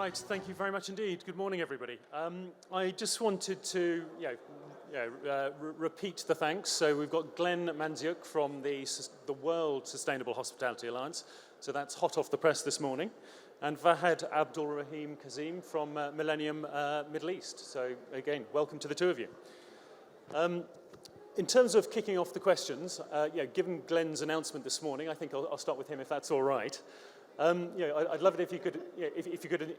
Right, thank you very much indeed. Good morning, everybody. I just wanted to repeat the thanks. So we've got Glenn Mandziuk from the World Sustainable Hospitality Alliance. So that's hot off the press this morning. And Fahad Abdulrahim Kazim from Millennium Middle East. So again, welcome to the two of you. In terms of kicking off the questions, given Glenn's announcement this morning, I think I'll start with him if that's all right. I'd love it if you could,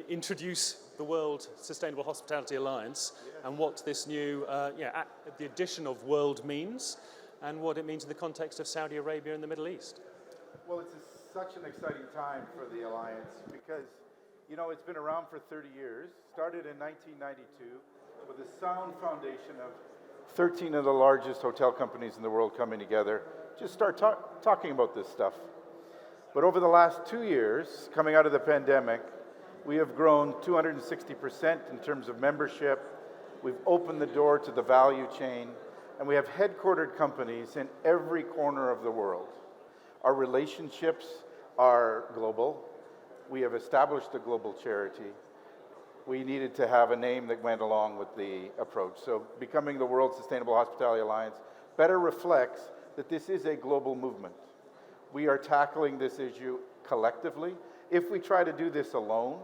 introduce the World Sustainable Hospitality Alliance and what this new, the addition of world means, and what it means in the context of Saudi Arabia and the Middle East. Well, it's such an exciting time for the Alliance because, it's been around for 30 years, started in 1992 with a sound foundation of 13 of the largest hotel companies in the world coming together, just start talking about this stuff. But over the last 2 years, coming out of the pandemic, we have grown 260% in terms of membership. We've opened the door to the value chain, and we have headquartered companies in every corner of the world. Our relationships are global. We have established a global charity. We needed to have a name that went along with the approach. So becoming the World Sustainable Hospitality Alliance better reflects that this is a global movement. We are tackling this issue collectively. If we try to do this alone,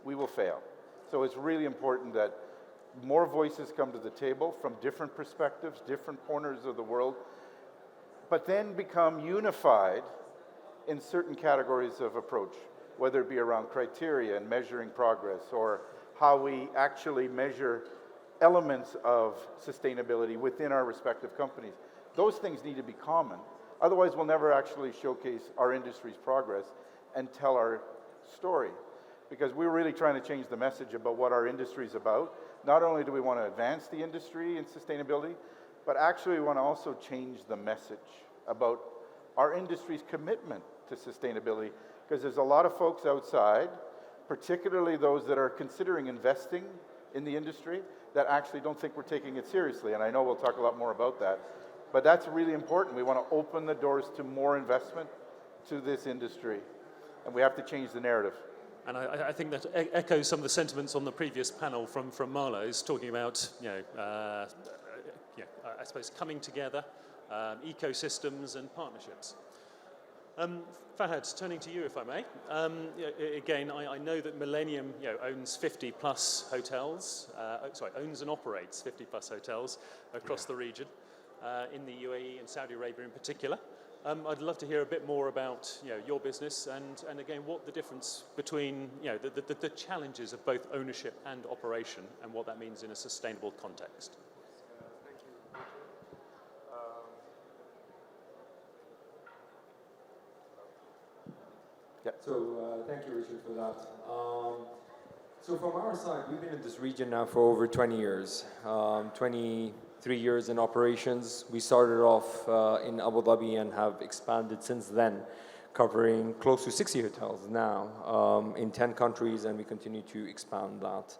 we will fail. So it's really important that more voices come to the table from different perspectives, different corners of the world, but then become unified in certain categories of approach, whether it be around criteria and measuring progress, or how we actually measure elements of sustainability within our respective companies. Those things need to be common. Otherwise, we'll never actually showcase our industry's progress and tell our story. Because we're really trying to change the message about what our industry is about. Not only do we want to advance the industry in sustainability, but actually we want to also change the message about our industry's commitment to sustainability. Because there's a lot of folks outside, particularly those that are considering investing in the industry, that actually don't think we're taking it seriously. And I know we'll talk a lot more about that. But that's really important. We want to open the doors to more investment to this industry. And we have to change the narrative. And I think that echoes some of the sentiments on the previous panel from Marlowe's, talking about, I suppose, coming together, ecosystems and partnerships. Fahad, turning to you, if I may. Again, I know that Millennium owns 50 plus hotels, owns and operates 50 plus hotels across the region. In the UAE and Saudi Arabia in particular. I'd love to hear a bit more about your business and again what the difference between the challenges of both ownership and operation and what that means in a sustainable context. Thank you. So thank you, Richard, for that. So from our side, we've been in this region now for over 20 years. 23 years in operations. We started off in Abu Dhabi and have expanded since then, covering close to 60 hotels now in 10 countries, and we continue to expand that.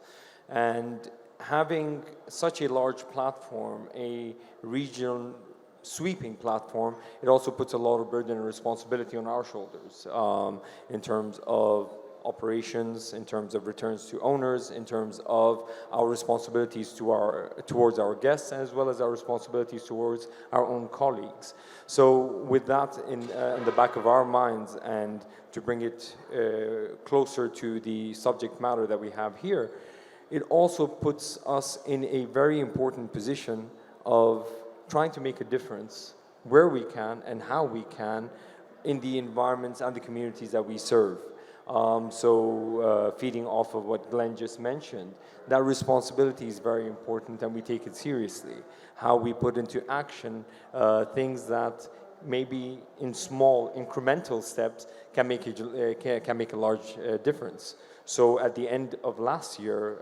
And having such a large platform, a regional sweeping platform, it also puts a lot of burden and responsibility on our shoulders in terms of operations, in terms of returns to owners, in terms of our responsibilities towards our guests, as well as our responsibilities towards our own colleagues. So with that in the back of our minds, and to bring it closer to the subject matter that we have here, it also puts us in a very important position of trying to make a difference where we can and how we can in the environments and the communities that we serve. Feeding off of what Glenn just mentioned, that responsibility is very important and we take it seriously. How we put into action things that maybe in small incremental steps can make a large difference. So at the end of last year,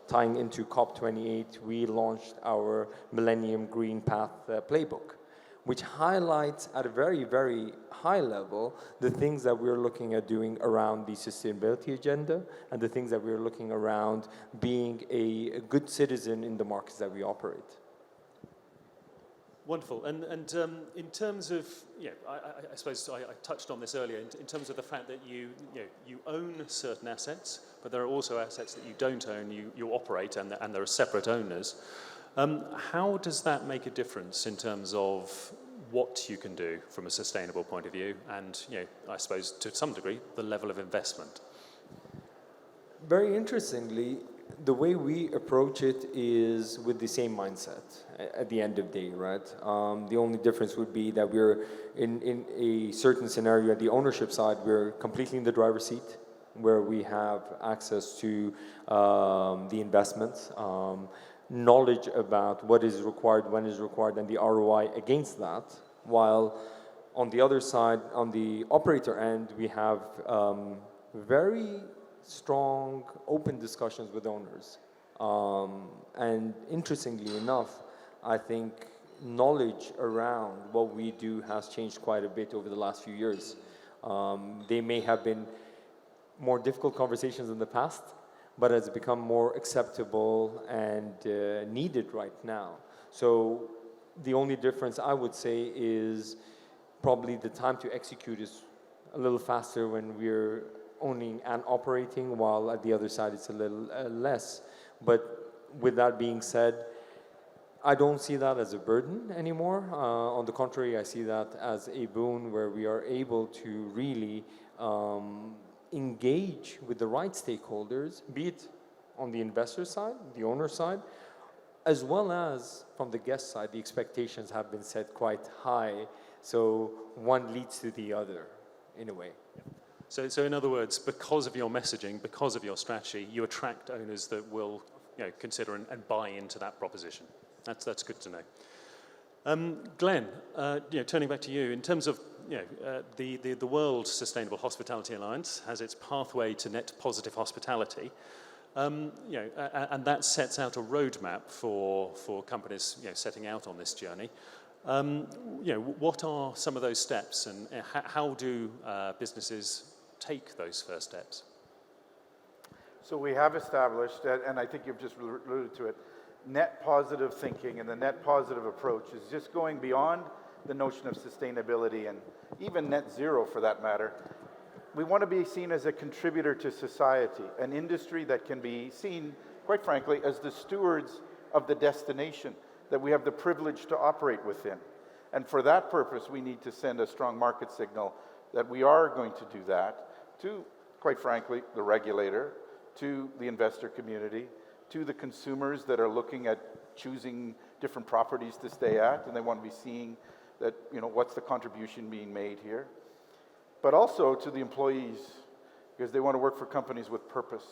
tying into COP28, we launched our Millennium Green Path Playbook, which highlights at a very, very high level the things that we're looking at doing around the sustainability agenda and the things that we're looking around being a good citizen in the markets that we operate. Wonderful. And in terms of, I suppose I touched on this earlier, in terms of the fact that you own certain assets, but there are also assets that you don't own, you operate, and there are separate owners. How does that make a difference in terms of what you can do from a sustainable point of view and, I suppose to some degree, the level of investment? Very interestingly, the way we approach it is with the same mindset at the end of the day, right? The only difference would be that we're in a certain scenario at the ownership side, we're completely in the driver's seat, where we have access to the investments, knowledge about what is required, when is required, and the ROI against that, while on the other side, on the operator end, we have very strong, open discussions with owners. And interestingly enough, I think knowledge around what we do has changed quite a bit over the last few years. They may have been more difficult conversations in the past, but it's become more acceptable and needed right now. So the only difference I would say is probably the time to execute is a little faster when we're owning and operating, while at the other side it's a little less. But with that being said, I don't see that as a burden anymore. On the contrary, I see that as a boon where we are able to really engage with the right stakeholders, be it on the investor side, the owner side, as well as from the guest side. The expectations have been set quite high, so one leads to the other in a way. So in other words, because of your messaging, because of your strategy, you attract owners that will consider and buy into that proposition. That's good to know. Glenn, turning back to you, in terms of the World Sustainable Hospitality Alliance has its pathway to net positive hospitality, and that sets out a roadmap for companies setting out on this journey. What are some of those steps, and how do businesses take those first steps? So we have established, and I think you've just alluded to it, net positive thinking, and the net positive approach is just going beyond the notion of sustainability and even net zero for that matter. We want to be seen as a contributor to society, an industry that can be seen, quite frankly, as the stewards of the destination that we have the privilege to operate within. And for that purpose, we need to send a strong market signal that we are going to do that to, quite frankly, the regulator, to the investor community, to the consumers that are looking at choosing different properties to stay at, and they want to be seeing that, what's the contribution being made here. But also to the employees, because they want to work for companies with purpose.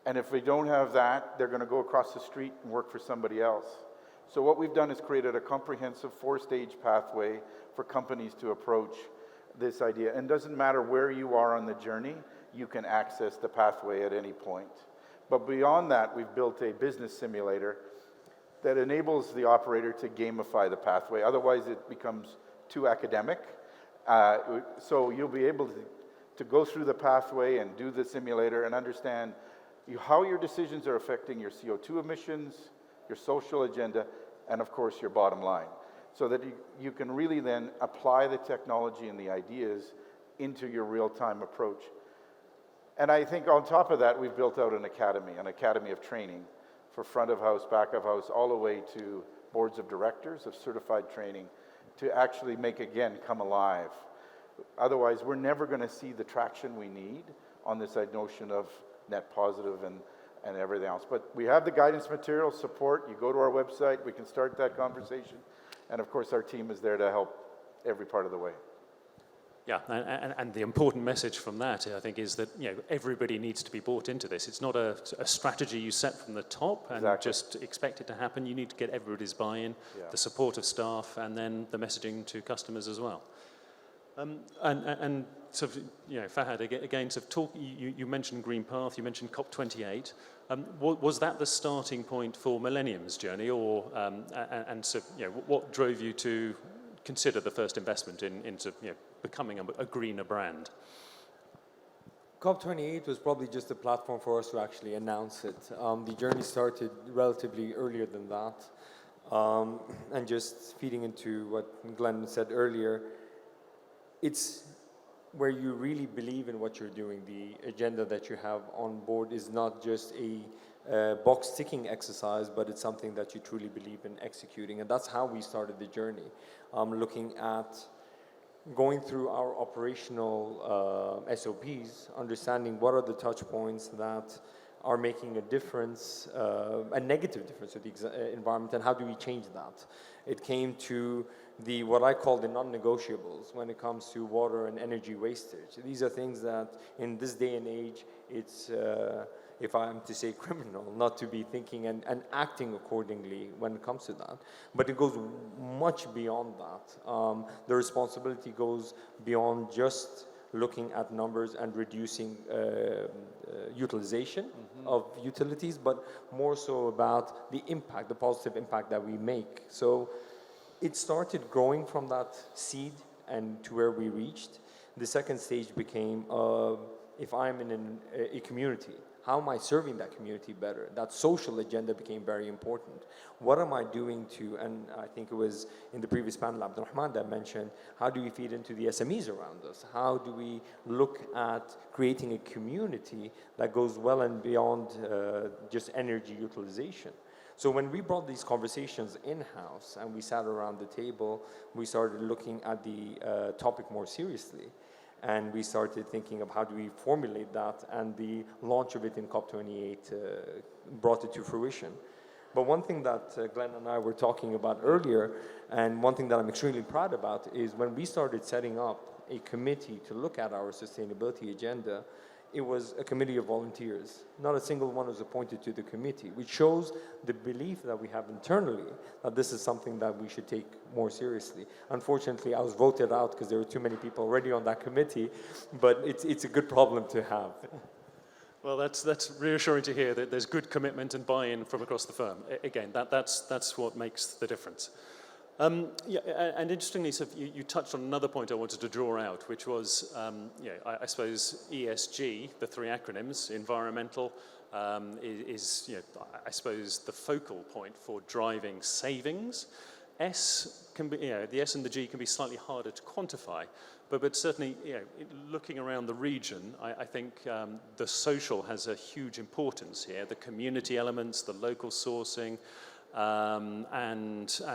And if they don't have that, they're going to go across the street and work for somebody else. So what we've done is created a comprehensive 4-stage pathway for companies to approach this idea. And it doesn't matter where you are on the journey, you can access the pathway at any point. But beyond that, we've built a business simulator that enables the operator to gamify the pathway. Otherwise, it becomes too academic. So you'll be able to go through the pathway and do the simulator and understand how your decisions are affecting your CO2 emissions, your social agenda, and of course your bottom line. So that you can really then apply the technology and the ideas into your real-time approach. And I think on top of that, we've built out an academy of training for front of house, back of house, all the way to boards of directors of certified training to actually make, again, come alive. Otherwise, we're never going to see the traction we need on this notion of net positive and everything else. But we have the guidance material support. You go to our website, we can start that conversation. And of course, our team is there to help every part of the way. Yeah, and the important message from that, I think, is that everybody needs to be bought into this. It's not a strategy you set from the top and just expect it to happen. You need to get everybody's buy-in, the support of staff, and then the messaging to customers as well. And sort of, Fahad, again, sort of talk. You mentioned Green Path, you mentioned COP28. Was that the starting point for Millennium's journey, or and so what drove you to consider the first investment into becoming a greener brand? COP28 was probably just a platform for us to actually announce it. The journey started relatively earlier than that. And just feeding into what Glenn said earlier, it's where you really believe in what you're doing. The agenda that you have on board is not just a box ticking exercise, but it's something that you truly believe in executing. And that's how we started the journey, looking at going through our operational SOPs, understanding what are the touch points that are making a difference, a negative difference to the environment, and how do we change that? It came to what I call the non-negotiables when it comes to water and energy wastage. These are things that in this day and age, it's, if I am to say criminal, not to be thinking and acting accordingly when it comes to that. But it goes much beyond that. The responsibility goes beyond just looking at numbers and reducing utilization of utilities, but more so about the impact, the positive impact that we make. So it started growing from that seed and to where we reached. The second stage became, if I'm in a community, how am I serving that community better? That social agenda became very important. What am I doing to, and I think it was in the previous panel, Abdulrahim that mentioned, how do we feed into the SMEs around us? How do we look at creating a community that goes well and beyond just energy utilization? So when we brought these conversations in-house and we sat around the table, we started looking at the topic more seriously. And we started thinking of how do we formulate that, and the launch of it in COP28 brought it to fruition. But one thing that Glenn and I were talking about earlier, and one thing that I'm extremely proud about, is when we started setting up a committee to look at our sustainability agenda, it was a committee of volunteers. Not a single one was appointed to the committee, which shows the belief that we have internally that this is something that we should take more seriously. Unfortunately, I was voted out because there were too many people already on that committee, but it's a good problem to have. Well, that's reassuring to hear that there's good commitment and buy-in from across the firm. Again, that's what makes the difference. Yeah, and interestingly, so you touched on another point I wanted to draw out, which was, I suppose ESG, the three acronyms, environmental, is I suppose the focal point for driving savings. S can be, the S and the G can be slightly harder to quantify, but certainly, looking around the region, I think the social has a huge importance here. The community elements, the local sourcing. And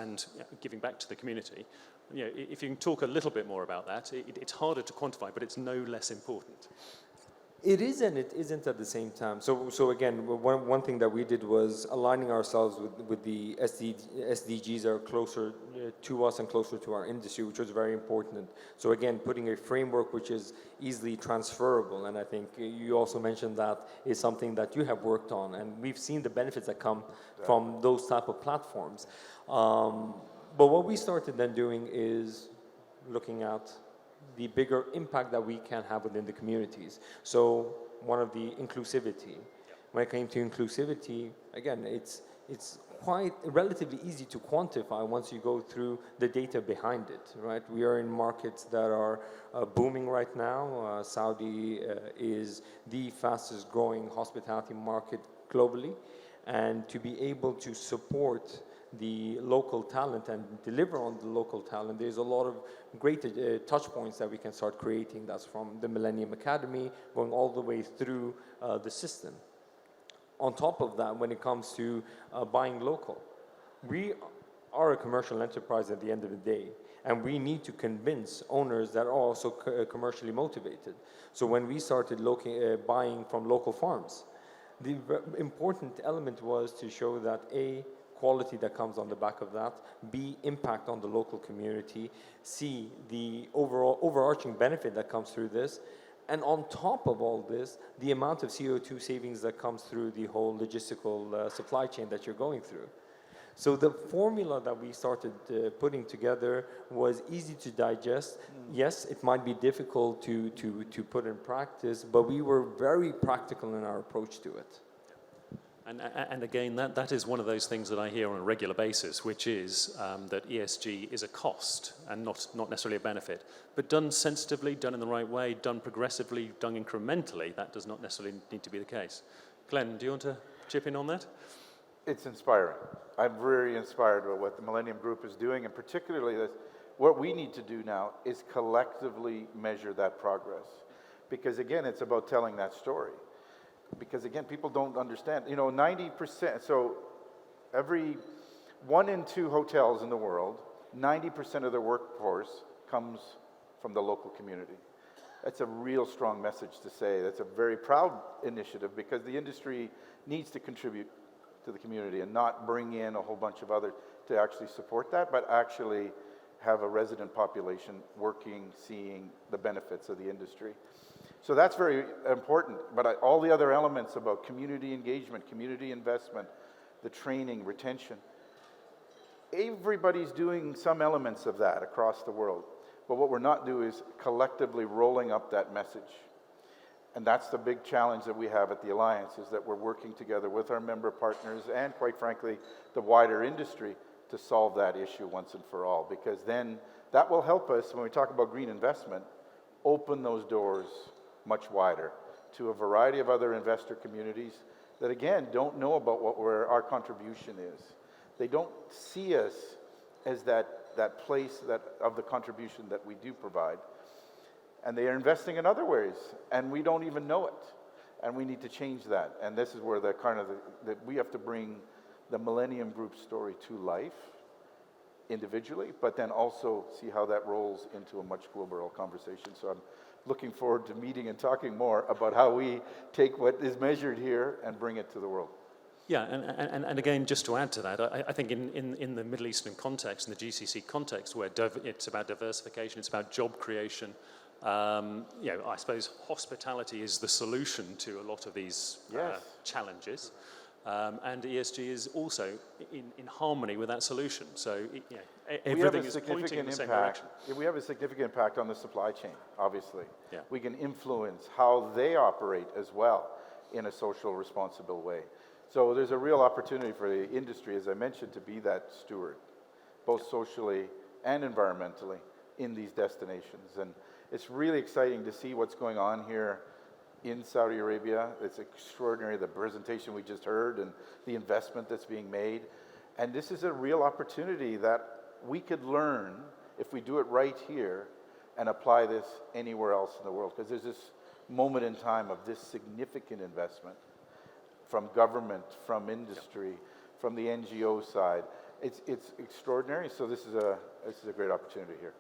giving back to the community. If you can talk a little bit more about that, it's harder to quantify, but it's no less important. It is and it isn't at the same time. So again, one thing that we did was aligning ourselves with the SDGs that are closer to us and closer to our industry, which was very important. So again, putting a framework which is easily transferable, and I think you also mentioned that is something that you have worked on, and we've seen the benefits that come from those type of platforms. But what we started then doing is looking at the bigger impact that we can have within the communities. So one of the inclusivity. When it came to inclusivity, again, it's quite relatively easy to quantify once you go through the data behind it, right? We are in markets that are booming right now. Saudi is the fastest growing hospitality market globally. And to be able to support the local talent and deliver on the local talent, there's a lot of great touch points that we can start creating. That's from the Millennium Academy, going all the way through the system. On top of that, when it comes to buying local, we are a commercial enterprise at the end of the day, and we need to convince owners that are also commercially motivated. So when we started buying from local farms, the important element was to show that A, quality that comes on the back of that, B, impact on the local community, C, the overall overarching benefit that comes through this, and on top of all this, the amount of CO2 savings that comes through the whole logistical supply chain that you're going through. So the formula that we started putting together was easy to digest. Yes, it might be difficult to put in practice, but we were very practical in our approach to it. And again, that is one of those things that I hear on a regular basis, which is that ESG is a cost and not necessarily a benefit. But done sensitively, done in the right way, done progressively, done incrementally, that does not necessarily need to be the case. Glenn, do you want to chip in on that? It's inspiring. I'm very inspired by what the Millennium Group is doing, and particularly this, what we need to do now is collectively measure that progress. Because again, it's about telling that story. Because again, people don't understand. 90%, so every 1 in 2 hotels in the world, 90% of their workforce comes from the local community. That's a real strong message to say. That's a very proud initiative because the industry needs to contribute to the community and not bring in a whole bunch of others to actually support that, but actually have a resident population working, seeing the benefits of the industry. So that's very important, but all the other elements about community engagement, community investment, the training, retention, everybody's doing some elements of that across the world. But what we're not doing is collectively rolling up that message. And that's the big challenge that we have at the Alliance, is that we're working together with our member partners and, quite frankly, the wider industry to solve that issue once and for all. Because then that will help us, when we talk about green investment, open those doors much wider to a variety of other investor communities that, again, don't know about where our contribution is. They don't see us as that place of the contribution that we do provide. And they are investing in other ways, and we don't even know it. And we need to change that. And this is where that we have to bring the Millennium Group story to life individually, but then also see how that rolls into a much global conversation. So I'm looking forward to meeting and talking more about how we take what is measured here and bring it to the world. Yeah, and again, just to add to that, I think in the Middle Eastern context, in the GCC context, where it's about diversification, it's about job creation, I suppose hospitality is the solution to a lot of these challenges, and ESG is also in harmony with that solution. So everything is pointing in the same direction. We have a significant impact on the supply chain, obviously. Yeah. We can influence how they operate as well in a social, responsible way. So there's a real opportunity for the industry, as I mentioned, to be that steward, both socially and environmentally, in these destinations. And it's really exciting to see what's going on here in Saudi Arabia. It's extraordinary, the presentation we just heard and the investment that's being made. And this is a real opportunity that we could learn, if we do it right here, and apply this anywhere else in the world. Because there's this moment in time of this significant investment from government, from industry, from the NGO side. It's extraordinary, so this is a great opportunity here.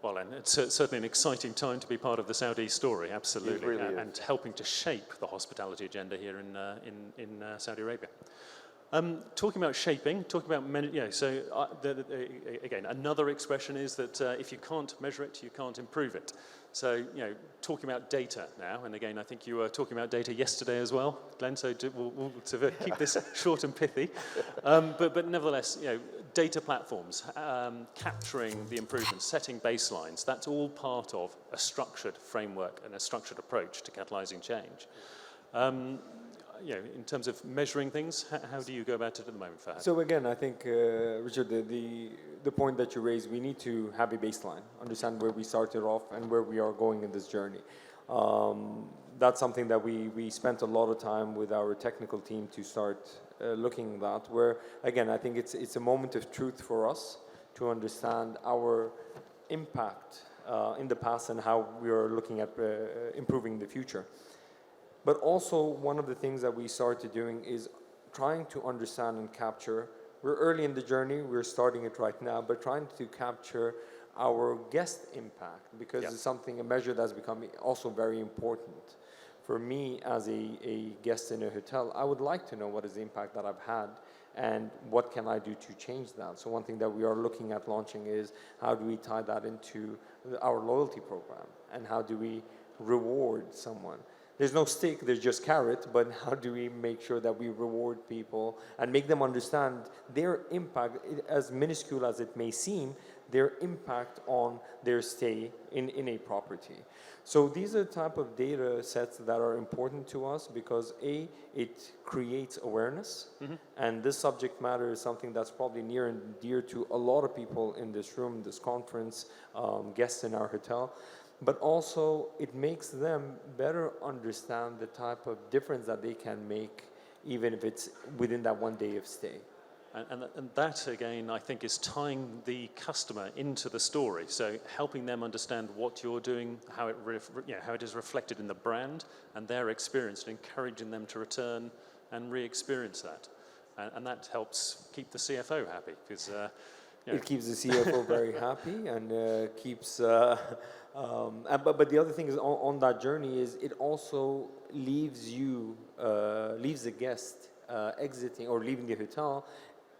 Well, and it's certainly an exciting time to be part of the Saudi story, absolutely, It really and is. helping to shape the hospitality agenda here in Saudi Arabia. Talking about shaping, again, another expression is that if you can't measure it, you can't improve it. So, talking about data now, and again, I think you were talking about data yesterday as well, Glenn, so we'll keep this short and pithy. But nevertheless, data platforms, capturing the improvements, setting baselines, that's all part of a structured framework and a structured approach to catalyzing change. In terms of measuring things, how do you go about it at the moment, Fahad? So again, I think, Richard, the point that you raised, we need to have a baseline, understand where we started off and where we are going in this journey. That's something that we spent a lot of time with our technical team to start looking at that, where, again, I think it's a moment of truth for us to understand our impact in the past and how we are looking at improving the future. But also, one of the things that we started doing is trying to understand and capture. We're early in the journey, we're starting it right now, but trying to capture our guest impact, because it's a measure that's become also very important. For me, as a guest in a hotel, I would like to know what is the impact that I've had and what can I do to change that. So one thing that we are looking at launching is how do we tie that into our loyalty program, and how do we reward someone. There's no stick, there's just carrot, but how do we make sure that we reward people and make them understand their impact, as minuscule as it may seem, their impact on their stay in a property. So these are the type of data sets that are important to us because it creates awareness, and this subject matter is something that's probably near and dear to a lot of people in this room, this conference, guests in our hotel. But also it makes them better understand the type of difference that they can make even if it's within that 1 day of stay. And that, again, I think is tying the customer into the story. So helping them understand what you're doing, how it is reflected in the brand and their experience, and encouraging them to return and re-experience that. And that helps keep the CFO happy, because it keeps the CFO very happy, and keeps. But the other thing is on that journey is it also leaves the guest exiting or leaving the hotel,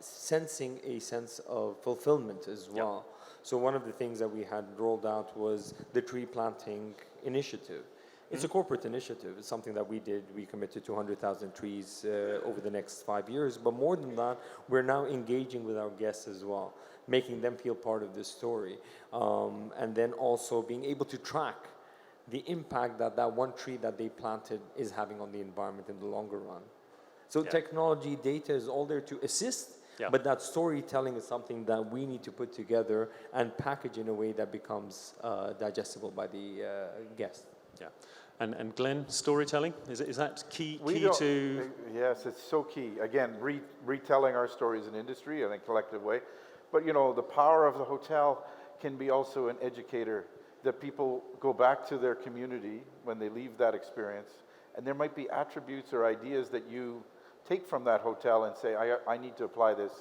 sensing a sense of fulfillment as well. So one of the things that we had rolled out was the tree planting initiative. It's a corporate initiative. It's something that we did. We committed to 100,000 trees over the next 5 years. But more than that, we're now engaging with our guests as well, making them feel part of this story. And then also being able to track the impact that one tree that they planted is having on the environment in the longer run. So technology, data is all there to assist. But that storytelling is something that we need to put together and package in a way that becomes digestible by the guest. Yeah. And Glenn, storytelling, is that key to? Yes, it's so key. Again, retelling our story as an industry in a collective way. But you know, the power of the hotel can be also an educator, that people go back to their community when they leave that experience, and there might be attributes or ideas that you take from that hotel and say, I need to apply this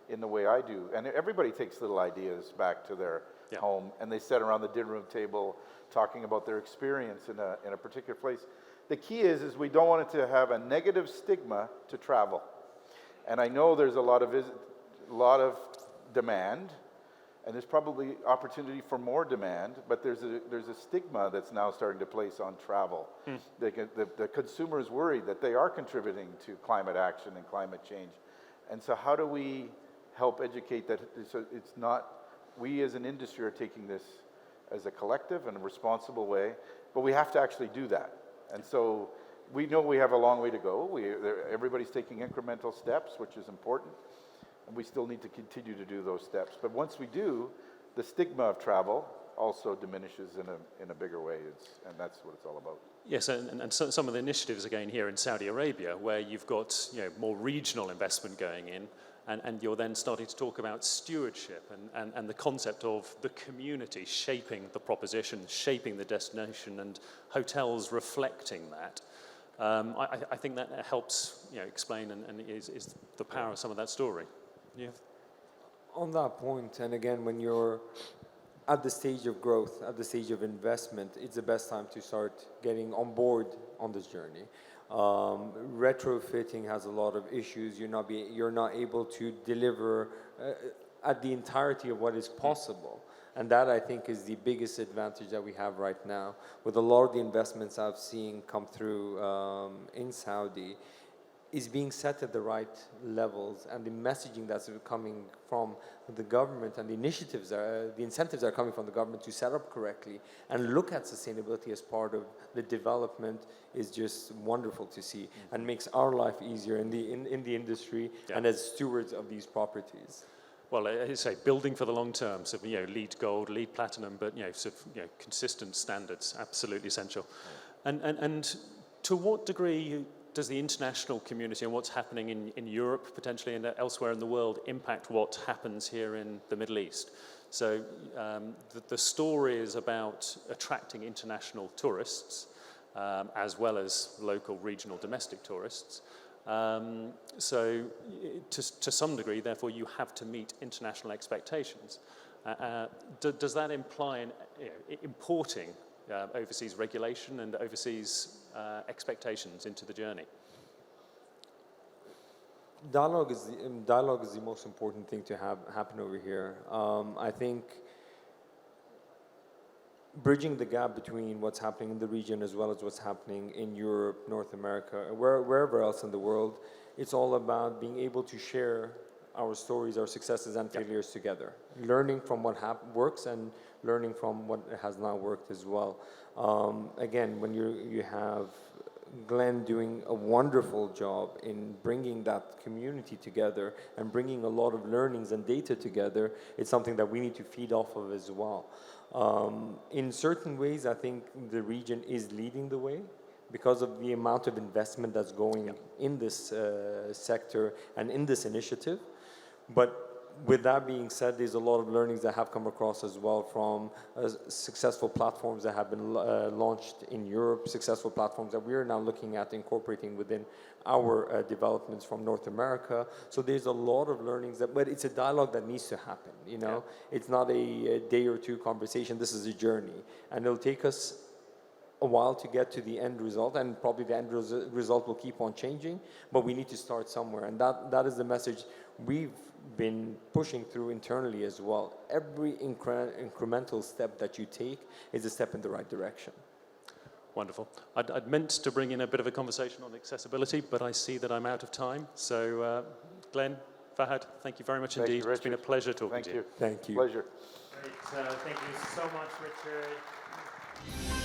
in the way I do. And everybody takes little ideas back to their home, and they sit around the dinner room table talking about their experience in a particular place. The key is we don't want it to have a negative stigma to travel. And I know there's a lot of demand, and there's probably opportunity for more demand, but there's a stigma that's now starting to place on travel. The consumer is worried that they are contributing to climate action and climate change. And so how do we help educate that so it's not, we as an industry are taking this as a collective and a responsible way, but we have to actually do that. And so we know we have a long way to go. Everybody's taking incremental steps, which is important. And we still need to continue to do those steps. But once we do, the stigma of travel also diminishes in a bigger way, and that's what it's all about. Yes, and so, some of the initiatives again here in Saudi Arabia, where you've got more regional investment going in, and you're then starting to talk about stewardship and the concept of the community shaping the proposition, shaping the destination, and hotels reflecting that. I think that helps explain and is the power of some of that story. Yeah. On that point, and again, when you're at the stage of growth, at the stage of investment, it's the best time to start getting on board on this journey. Retrofitting has a lot of issues. You're not able to deliver at the entirety of what is possible. And that, I think, is the biggest advantage that we have right now. With a lot of the investments I've seen come through in Saudi, is being set at the right levels, and the messaging that's coming from the government and the initiatives, the incentives are coming from the government to set up correctly and look at sustainability as part of the development is just wonderful to see, and makes our life easier in the industry and as stewards of these properties. Well, I say building for the long term, so LEED Gold, LEED Platinum, but consistent standards, absolutely essential. And to what degree does the international community and what's happening in Europe, potentially, and elsewhere in the world impact what happens here in the Middle East? So the story is about attracting international tourists, as well as local, regional, domestic tourists. So to some degree, therefore, you have to meet international expectations. Does that imply importing overseas regulation and overseas expectations into the journey? Dialogue is the most important thing to have happen over here. I think bridging the gap between what's happening in the region as well as what's happening in Europe, North America, wherever else in the world, it's all about being able to share our stories, our successes and failures together, learning from what works and learning from what has not worked as well. Again, when you have Glenn doing a wonderful job in bringing that community together and bringing a lot of learnings and data together, it's something that we need to feed off of as well. In certain ways, I think the region is leading the way, because of the amount of investment that's going in this sector and in this initiative. But with that being said, there's a lot of learnings that have come across as well from successful platforms that have been launched in Europe, successful platforms that we are now looking at incorporating within our developments from North America. So there's a lot of learnings, but it's a dialogue that needs to happen, you know? It's not a day or two conversation, this is a journey. And it'll take us a while to get to the end result, and probably the end result will keep on changing, but we need to start somewhere. And that is the message we've been pushing through internally as well. Every incremental step that you take is a step in the right direction. Wonderful. I'd meant to bring in a bit of a conversation on accessibility, but I see that I'm out of time. So, Glenn, Fahad, thank you very much indeed. It's been a pleasure talking to you. Thank you. Pleasure. Great. Thank you so much, Richard.